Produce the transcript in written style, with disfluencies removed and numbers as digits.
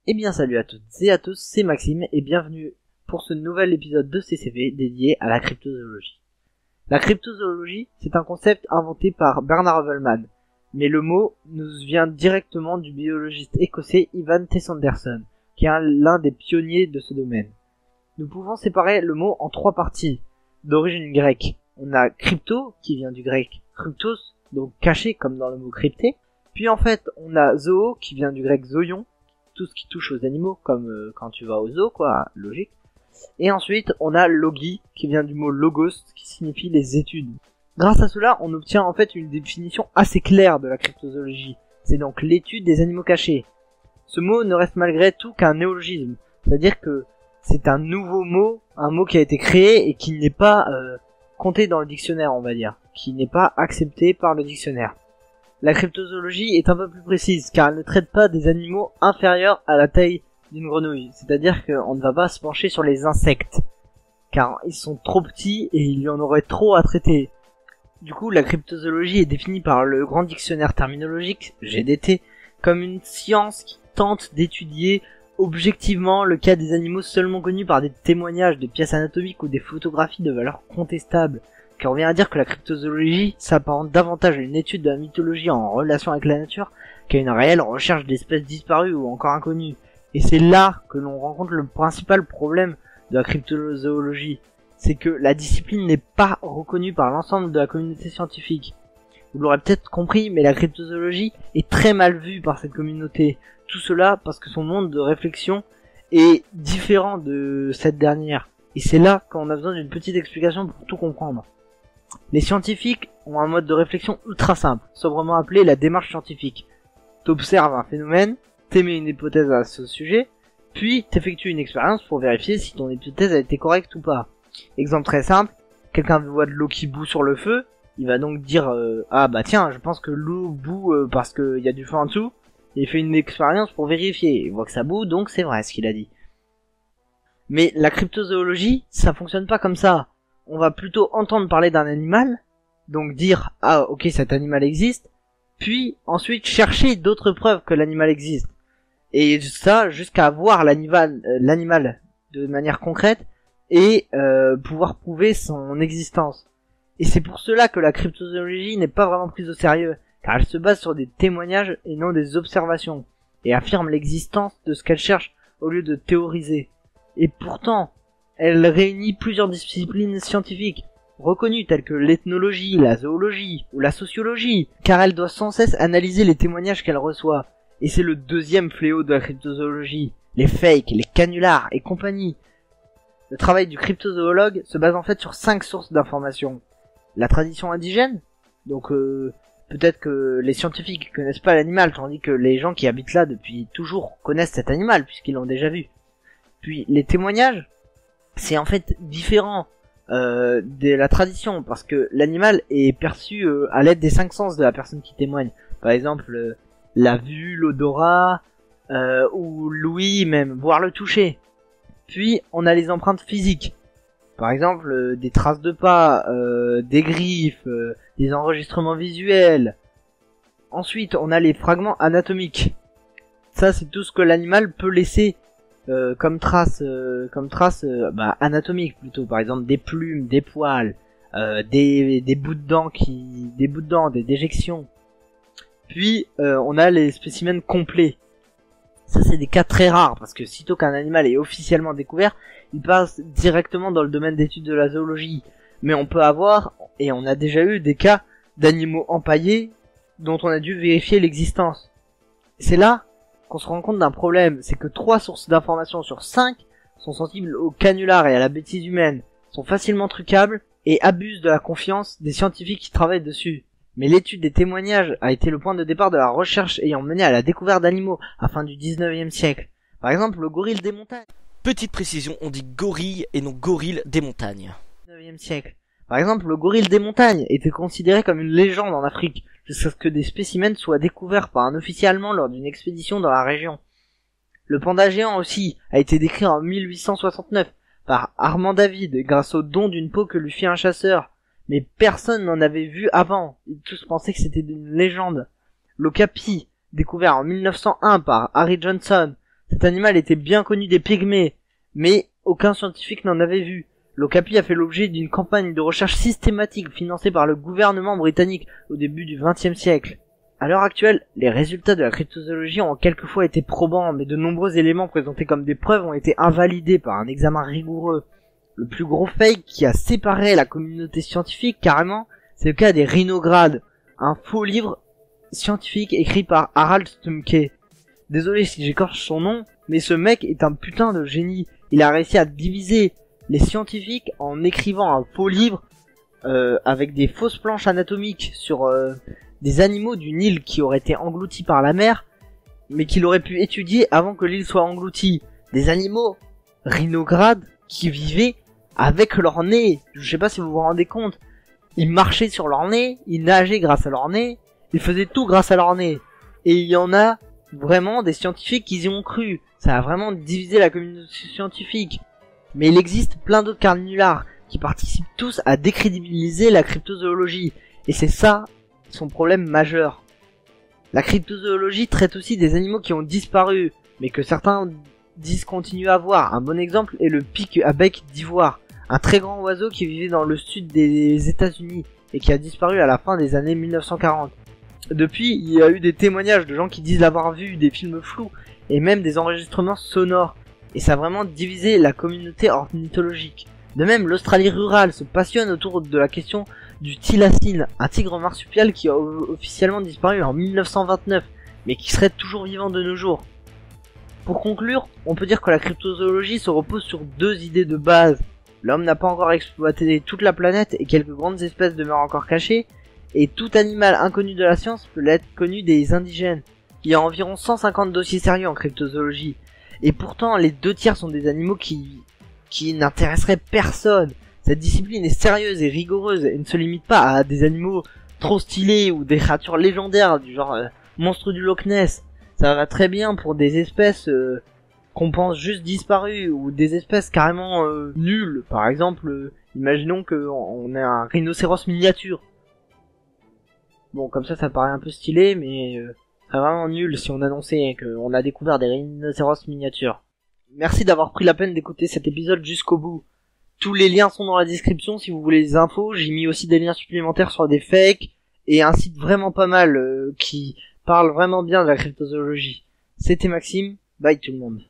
Eh bien salut à toutes et à tous, c'est Maxime et bienvenue pour ce nouvel épisode de CCV dédié à la cryptozoologie. La cryptozoologie, c'est un concept inventé par Bernard Heuvelman, mais le mot nous vient directement du biologiste écossais Ivan T. Sanderson, qui est l'un des pionniers de ce domaine. Nous pouvons séparer le mot en trois parties, d'origine grecque. On a crypto, qui vient du grec cryptos, donc caché comme dans le mot crypté. Puis en fait, on a zoo, qui vient du grec zoion, tout ce qui touche aux animaux, comme quand tu vas au zoo, quoi, logique. Et ensuite, on a logi, qui vient du mot logos, qui signifie les études. Grâce à cela, on obtient en fait une définition assez claire de la cryptozoologie. C'est donc l'étude des animaux cachés. Ce mot ne reste malgré tout qu'un néologisme, c'est-à-dire que c'est un nouveau mot, un mot qui a été créé et qui n'est pas compté dans le dictionnaire, on va dire, qui n'est pas accepté par le dictionnaire. La cryptozoologie est un peu plus précise, car elle ne traite pas des animaux inférieurs à la taille d'une grenouille. C'est-à-dire qu'on ne va pas se pencher sur les insectes, car ils sont trop petits et il y en aurait trop à traiter. Du coup, la cryptozoologie est définie par le Grand Dictionnaire Terminologique, GDT, comme une science qui tente d'étudier objectivement le cas des animaux seulement connus par des témoignages, des pièces anatomiques ou des photographies de valeur contestable. Car on vient à dire que la cryptozoologie s'apparente davantage à une étude de la mythologie en relation avec la nature qu'à une réelle recherche d'espèces disparues ou encore inconnues. Et c'est là que l'on rencontre le principal problème de la cryptozoologie. C'est que la discipline n'est pas reconnue par l'ensemble de la communauté scientifique. Vous l'aurez peut-être compris, mais la cryptozoologie est très mal vue par cette communauté. Tout cela parce que son monde de réflexion est différent de cette dernière. Et c'est là qu'on a besoin d'une petite explication pour tout comprendre. Les scientifiques ont un mode de réflexion ultra simple, sobrement appelé la démarche scientifique. T'observes un phénomène, t'émets une hypothèse à ce sujet, puis t'effectues une expérience pour vérifier si ton hypothèse a été correcte ou pas. Exemple très simple, quelqu'un voit de l'eau qui bout sur le feu, il va donc dire ah bah tiens, je pense que l'eau bout parce qu'il y a du feu en dessous, et il fait une expérience pour vérifier, il voit que ça bout, donc c'est vrai ce qu'il a dit. Mais la cryptozoologie, ça fonctionne pas comme ça. On va plutôt entendre parler d'un animal, donc dire ah ok cet animal existe, puis ensuite chercher d'autres preuves que l'animal existe. Et ça jusqu'à voir l'animal de manière concrète et pouvoir prouver son existence. Et c'est pour cela que la cryptozoologie n'est pas vraiment prise au sérieux, car elle se base sur des témoignages et non des observations, et affirme l'existence de ce qu'elle cherche au lieu de théoriser. Et pourtant, elle réunit plusieurs disciplines scientifiques reconnues telles que l'ethnologie, la zoologie ou la sociologie, car elle doit sans cesse analyser les témoignages qu'elle reçoit. Et c'est le deuxième fléau de la cryptozoologie, les fakes, les canulars et compagnie. Le travail du cryptozoologue se base en fait sur 5 sources d'informations. La tradition indigène, donc peut-être que les scientifiques connaissent pas l'animal, tandis que les gens qui habitent là depuis toujours connaissent cet animal puisqu'ils l'ont déjà vu. Puis les témoignages, c'est en fait différent de la tradition, parce que l'animal est perçu à l'aide des 5 sens de la personne qui témoigne. Par exemple, la vue, l'odorat, ou l'ouïe même, voire le toucher. Puis on a les empreintes physiques. Par exemple, des traces de pas, des griffes, des enregistrements visuels. Ensuite, on a les fragments anatomiques. Ça, c'est tout ce que l'animal peut laisser comme traces anatomiques plutôt, par exemple des plumes, des poils, des bouts de dents, des déjections. Puis on a les spécimens complets. Ça c'est des cas très rares parce que sitôt qu'un animal est officiellement découvert, il passe directement dans le domaine d'étude de la zoologie. Mais on peut avoir, et on a déjà eu des cas d'animaux empaillés dont on a dû vérifier l'existence. C'est là qu'on se rend compte d'un problème, c'est que 3 sources d'informations sur 5 sont sensibles au canular et à la bêtise humaine, sont facilement trucables et abusent de la confiance des scientifiques qui travaillent dessus. Mais l'étude des témoignages a été le point de départ de la recherche ayant mené à la découverte d'animaux à la fin du 19e siècle. Par exemple, le gorille des montagnes. Petite précision, on dit gorille et non gorille des montagnes. 19e siècle. Par exemple, le gorille des montagnes était considéré comme une légende en Afrique, jusqu'à ce que des spécimens soient découverts par un officier allemand lors d'une expédition dans la région. Le panda géant aussi a été décrit en 1869 par Armand David grâce au don d'une peau que lui fit un chasseur. Mais personne n'en avait vu avant, ils tous pensaient que c'était une légende. L'okapi, découvert en 1901 par Harry Johnson, Cet animal était bien connu des pygmées, mais aucun scientifique n'en avait vu. L'okapi a fait l'objet d'une campagne de recherche systématique financée par le gouvernement britannique au début du XXe siècle. À l'heure actuelle, les résultats de la cryptozoologie ont quelquefois été probants, mais de nombreux éléments présentés comme des preuves ont été invalidés par un examen rigoureux. Le plus gros fake qui a séparé la communauté scientifique carrément, c'est le cas des rhinogrades, un faux livre scientifique écrit par Harald Stumke. Désolé si j'écorche son nom, mais ce mec est un putain de génie. Il a réussi à diviser les scientifiques en écrivant un faux livre avec des fausses planches anatomiques sur des animaux d'une île qui aurait été engloutis par la mer, mais qu'il aurait pu étudier avant que l'île soit engloutie. Des animaux rhinogrades qui vivaient avec leur nez. Je sais pas si vous vous rendez compte. Ils marchaient sur leur nez, ils nageaient grâce à leur nez, ils faisaient tout grâce à leur nez. Et il y en a vraiment des scientifiques qui y ont cru. Ça a vraiment divisé la communauté scientifique. Mais il existe plein d'autres carnivores qui participent tous à décrédibiliser la cryptozoologie. Et c'est ça son problème majeur. La cryptozoologie traite aussi des animaux qui ont disparu, mais que certains disent continuer à voir. Un bon exemple est le pic à bec d'ivoire, un très grand oiseau qui vivait dans le sud des États-Unis et qui a disparu à la fin des années 1940. Depuis, il y a eu des témoignages de gens qui disent l'avoir vu, des films flous et même des enregistrements sonores. Et ça a vraiment divisé la communauté ornithologique. De même, l'Australie rurale se passionne autour de la question du thylacine, un tigre marsupial qui a officiellement disparu en 1929, mais qui serait toujours vivant de nos jours. Pour conclure, on peut dire que la cryptozoologie se repose sur deux idées de base. L'homme n'a pas encore exploité toute la planète et quelques grandes espèces demeurent encore cachées, et tout animal inconnu de la science peut l'être connu des indigènes. Il y a environ 150 dossiers sérieux en cryptozoologie, et pourtant les 2/3 sont des animaux qui n'intéresseraient personne. Cette discipline est sérieuse et rigoureuse et ne se limite pas à des animaux trop stylés ou des créatures légendaires du genre monstre du Loch Ness. Ça va très bien pour des espèces qu'on pense juste disparues ou des espèces carrément nulles. Par exemple, imaginons qu'on ait un rhinocéros miniature. Bon, comme ça paraît un peu stylé, mais c'est vraiment nul si on annonçait qu'on a découvert des rhinocéros miniatures. Merci d'avoir pris la peine d'écouter cet épisode jusqu'au bout. Tous les liens sont dans la description si vous voulez les infos. J'ai mis aussi des liens supplémentaires sur des fakes et un site vraiment pas mal qui parle vraiment bien de la cryptozoologie. C'était Maxime, bye tout le monde.